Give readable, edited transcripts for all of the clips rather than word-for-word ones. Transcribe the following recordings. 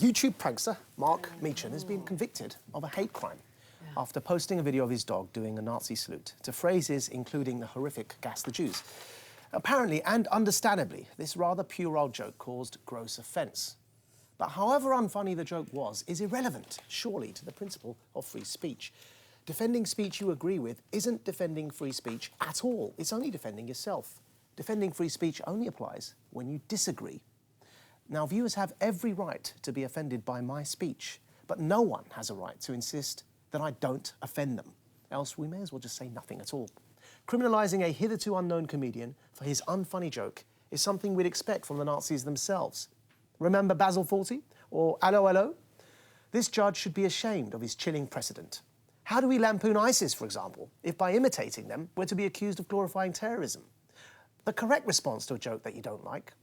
YouTube prankster Mark Meechan has been convicted of a hate crime after posting a video of his dog doing a Nazi salute to phrases including the horrific "gas the Jews." Apparently, and understandably, this rather puerile joke caused gross offence. But however unfunny the joke was is irrelevant, surely, to the principle of free speech. Defending speech you agree with isn't defending free speech at all. It's only defending yourself. Defending free speech only applies when you disagree. Now, viewers have every right to be offended by my speech, but no one has a right to insist that I don't offend them. Else we may as well just say nothing at all. Criminalising a hitherto unknown comedian for his unfunny joke is something we'd expect from the Nazis themselves. Remember Basil Fawlty or Allo Allo? This judge should be ashamed of his chilling precedent. How do we lampoon ISIS, for example, if by imitating them we're to be accused of glorifying terrorism? The correct response to a joke that you don't like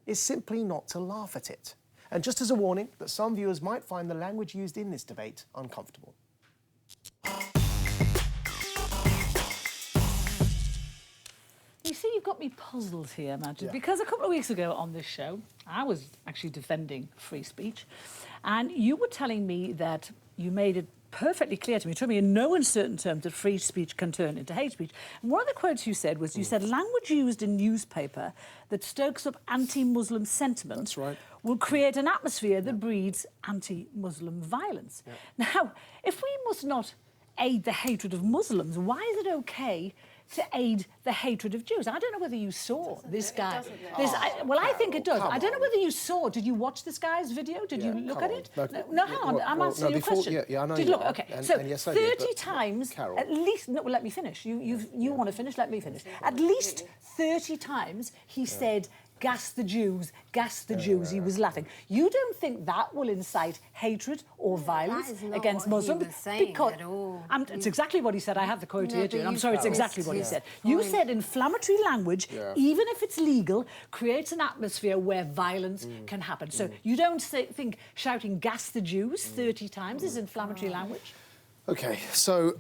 is simply not to laugh at it. And just as a warning that some viewers might find the language used in this debate uncomfortable. You see, you've got me puzzled here, Maajid, because a couple of weeks ago on this show, I was actually defending free speech, and you were telling me that you made it perfectly clear to me, told me in no uncertain terms that free speech can turn into hate speech. And one of the quotes you said was, you said, language used in newspaper that stokes up anti-Muslim sentiment will create an atmosphere that breeds anti-Muslim violence. Now, if we must not aid the hatred of Muslims, why is it okay to aid the hatred of Jews? I don't know whether you saw this guy. I think it does. I don't know whether you saw. Did you watch this guy's video? Did you look at it? No, hang on. I'm answering your question. Yeah, I know. Did you look? Okay. So yes, 30 times, at least. No, well, let me finish. You want to finish? Let me finish. At least 30 times he said, "Gas the Jews, gas the Jews." He was laughing. You don't think that will incite hatred or violence against Muslims? Because it's exactly what he said. I have the quote here, June. I'm sorry, it's exactly what he said. You said inflammatory language, even if it's legal, creates an atmosphere where violence can happen. So you don't think shouting "gas the Jews" 30 times is inflammatory language? Okay, so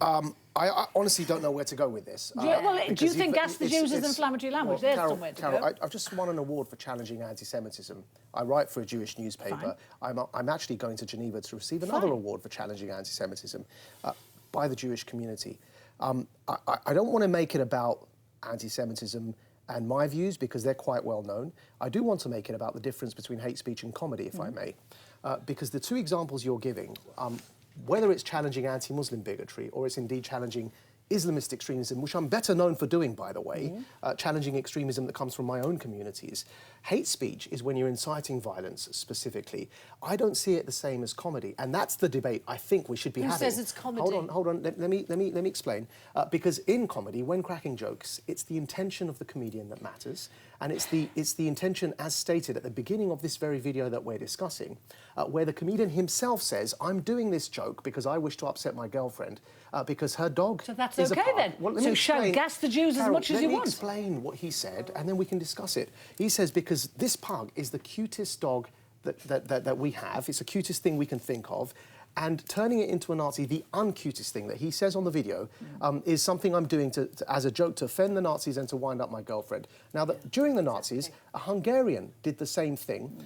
I honestly don't know where to go with this. Do you think "gas the Jews" is inflammatory language? There's somewhere to go. I've just won an award for challenging anti-Semitism. I write for a Jewish newspaper. I'm actually going to Geneva to receive another award for challenging anti-Semitism by the Jewish community. I don't want to make it about anti-Semitism and my views, because they're quite well known. I do want to make it about the difference between hate speech and comedy, if I may. Because the two examples you're giving, whether it's challenging anti-Muslim bigotry or it's indeed challenging Islamist extremism, which I'm better known for doing, by the way, challenging extremism that comes from my own communities. Hate speech is when you're inciting violence specifically. I don't see it the same as comedy, and that's the debate I think we should be having. Who says it's comedy? Hold on. Let me explain. Because in comedy, when cracking jokes, it's the intention of the comedian that matters, and it's the intention as stated at the beginning of this very video that we're discussing, where the comedian himself says, "I'm doing this joke because I wish to upset my girlfriend because her dog." So that's okay then. Well, so shout "gas the Jews" as much as you want. Let me explain what he said, and then we can discuss it. He says, because this pug is the cutest dog that we have. It's the cutest thing we can think of. And turning it into a Nazi, the uncutest thing that he says on the video, is something I'm doing as a joke to offend the Nazis and to wind up my girlfriend. Now, during the Nazis, a Hungarian did the same thing.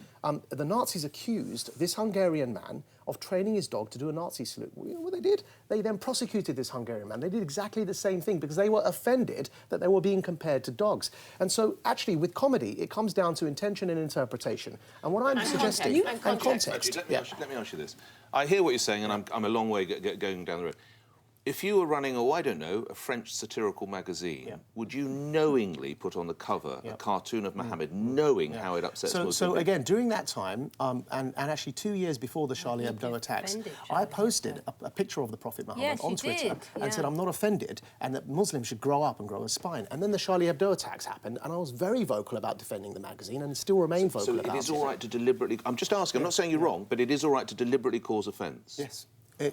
The Nazis accused this Hungarian man of training his dog to do a Nazi salute. You know what they did? They then prosecuted this Hungarian man. They did exactly the same thing because they were offended that they were being compared to dogs. And so, actually, with comedy, it comes down to intention and interpretation. And what I'm suggesting... And context. Let me ask you this. I hear what you're saying, and I'm a long way going down the road. If you were running, I don't know, a French satirical magazine, would you knowingly put on the cover a cartoon of Mohammed, knowing how it upsets Muslims? So again, during that time, and actually 2 years before the Charlie Hebdo attacks, I posted a picture of the Prophet Muhammad on Twitter and said I'm not offended and that Muslims should grow up and grow a spine. And then the Charlie Hebdo attacks happened, and I was very vocal about defending the magazine and still remain vocal about it. So it is all right to deliberately... I'm just asking, I'm not saying you're wrong, but it is all right to deliberately cause offence? Yes.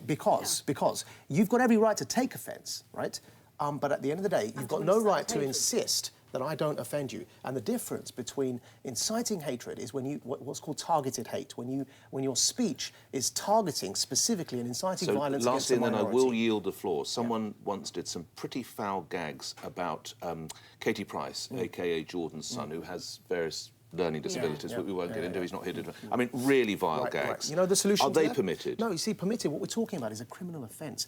Because you've got every right to take offence, right? But at the end of the day, you've got no right to insist that I don't offend you. And the difference between inciting hatred is when what's called targeted hate, when your speech is targeting specifically and inciting violence against a minority. Lastly, then I will yield the floor. Someone once did some pretty foul gags about Katie Price, a.k.a. Jordan's son, who has various learning disabilities, but we won't get into. He's not here to... I mean, really vile gags. Right. You know the solution Are to they that? permitted? No, you see, permitted, what we're talking about is a criminal offence.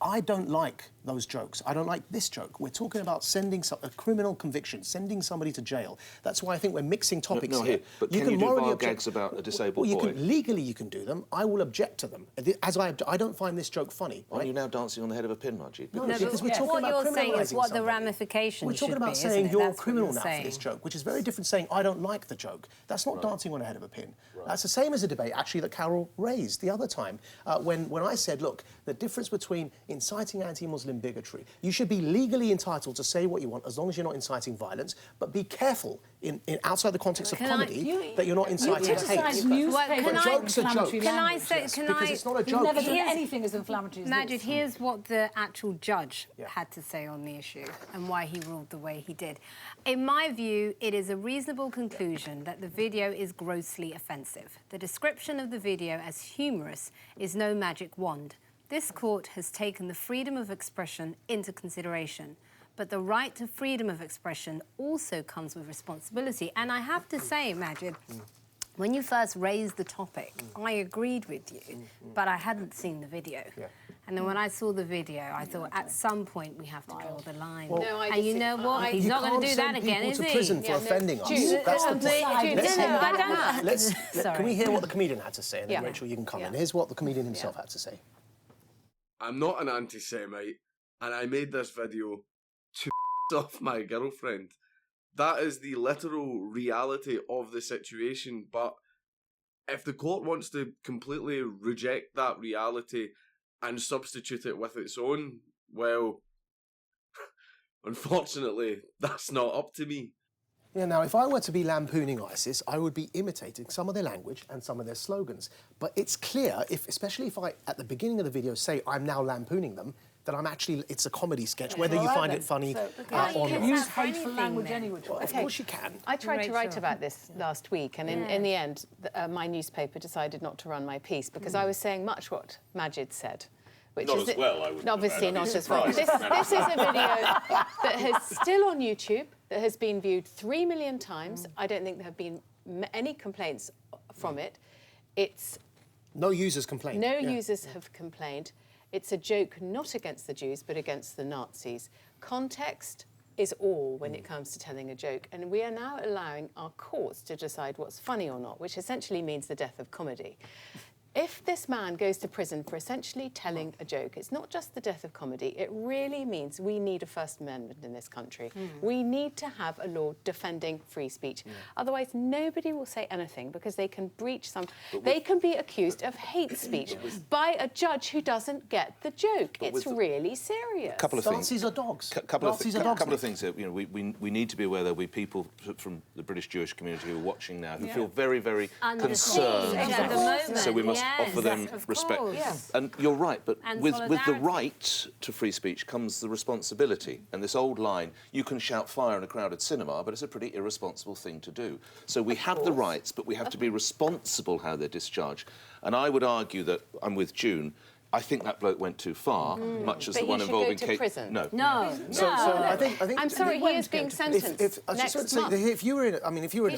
I don't like those jokes. I don't like this joke. We're talking about sending a criminal conviction, sending somebody to jail. That's why I think we're mixing topics here. But can you do vile gags about a disabled boy? Legally, you can do them. I will object to them. I don't find this joke funny. Are you now dancing on the head of a pin, Maajid? No, because we're talking about what you're saying is what the somebody. ramifications We're talking should about be, saying isn't it? you're a That's what criminal you're now for this joke, which is very different saying I don't like the joke. That's not dancing on a head of a pin. That's the same as a debate, actually, that Carol raised the other time when I said, look, the difference between inciting anti-Muslim bigotry, you should be legally entitled to say what you want as long as you're not inciting violence, but be careful in outside the context of comedy that you're not inciting hate. Jokes are jokes. Because it's not a joke. You've never done anything as inflammatory as Maajid, this. here's what the actual judge had to say on the issue and why he ruled the way he did. In my view, it is a reasonable conclusion that the video is grossly offensive. The description of the video as humorous is no magic wand. This court has taken the freedom of expression into consideration. But the right to freedom of expression also comes with responsibility. And I have to say, Maajid, when you first raised the topic, I agreed with you, but I hadn't seen the video. And then when I saw the video, I thought at some point we have to draw the line. Well, and you know what? He's not going to do that again, is he? You can't send people to prison for offending us. That's the point. Can we hear what the comedian had to say? And then, Rachel, you can come in. Here's what the comedian himself had to say. I'm not an anti-Semite, and I made this video to off my girlfriend. That is the literal reality of the situation, but if the court wants to completely reject that reality and substitute it with its own, well, unfortunately, that's not up to me. Yeah, now, if I were to be lampooning ISIS, I would be imitating some of their language and some of their slogans. But it's clear, especially if I, at the beginning of the video, say I'm now lampooning them, that I'm actually, it's a comedy sketch, whether you find it funny or not. Use hateful language anyway. Well, of course you can. I tried to write about this last week, and in the end, my newspaper decided not to run my piece because I was saying much what Maajid said. Which not is as well, I would obviously not as well. This is a video that is still on YouTube, that has been viewed 3 million times. I don't think there have been any complaints from it. It's... No users complained. No users have complained. It's a joke not against the Jews, but against the Nazis. Context is all when it comes to telling a joke. And we are now allowing our courts to decide what's funny or not, which essentially means the death of comedy. If this man goes to prison for essentially telling a joke, it's not just the death of comedy, it really means we need a First Amendment in this country. We need to have a law defending free speech. Otherwise, nobody will say anything because they can breach some... They can be accused of hate speech by a judge who doesn't get the joke. It's really serious. Couple of things. Nazis are dogs. Couple of things here. You know, we need to be aware there'll be people from the British Jewish community who are watching now who feel very, very concerned. So we must offer them respect. And you're right, but with the right to free speech comes the responsibility. And this old line, you can shout fire in a crowded cinema, but it's a pretty irresponsible thing to do. So we have the rights, but we have to be responsible how they're discharged. And I would argue that, I'm with June, I think that bloke went too far, much as the one involving Kate. Prison. No. So I think I'm sorry, he is being sentenced next month. If you were in, if you were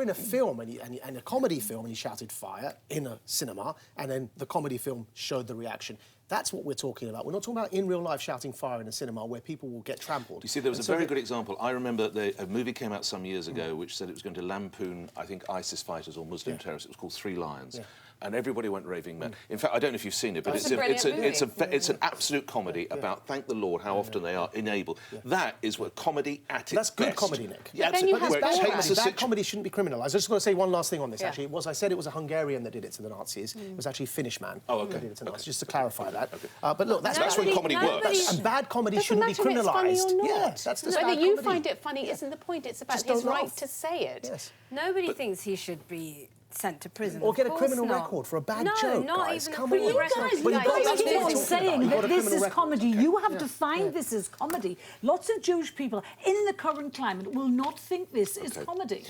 in a film and a comedy film and you shouted fire in a cinema, and then the comedy film showed the reaction. That's what we're talking about. We're not talking about in real life shouting fire in a cinema where people will get trampled. You see, there was a very good example. I remember a movie came out some years ago which said it was going to lampoon, I think, ISIS fighters or Muslim terrorists. It was called Three Lions. And everybody went raving mad. In fact, I don't know if you've seen it, but it's an absolute comedy about, thank the Lord, how often they are enabled. That is what comedy at its best. That's good comedy, Nick. Yeah, bad comedy shouldn't be criminalised. I just got to say one last thing on this, actually. I said it was a Hungarian that did it to the Nazis. It was actually a Finnish man who did it to the Nazis, just to clarify that. But look, that's when comedy works. And bad comedy shouldn't be criminalised. Whether you find it funny isn't the point. It's about his right to say it. Nobody thinks he should be sent to prison. Or get a criminal record for a bad joke, guys. Come on. You guys keep on saying that this is comedy. You have defined this as comedy. Lots of Jewish people in the current climate will not think this is comedy.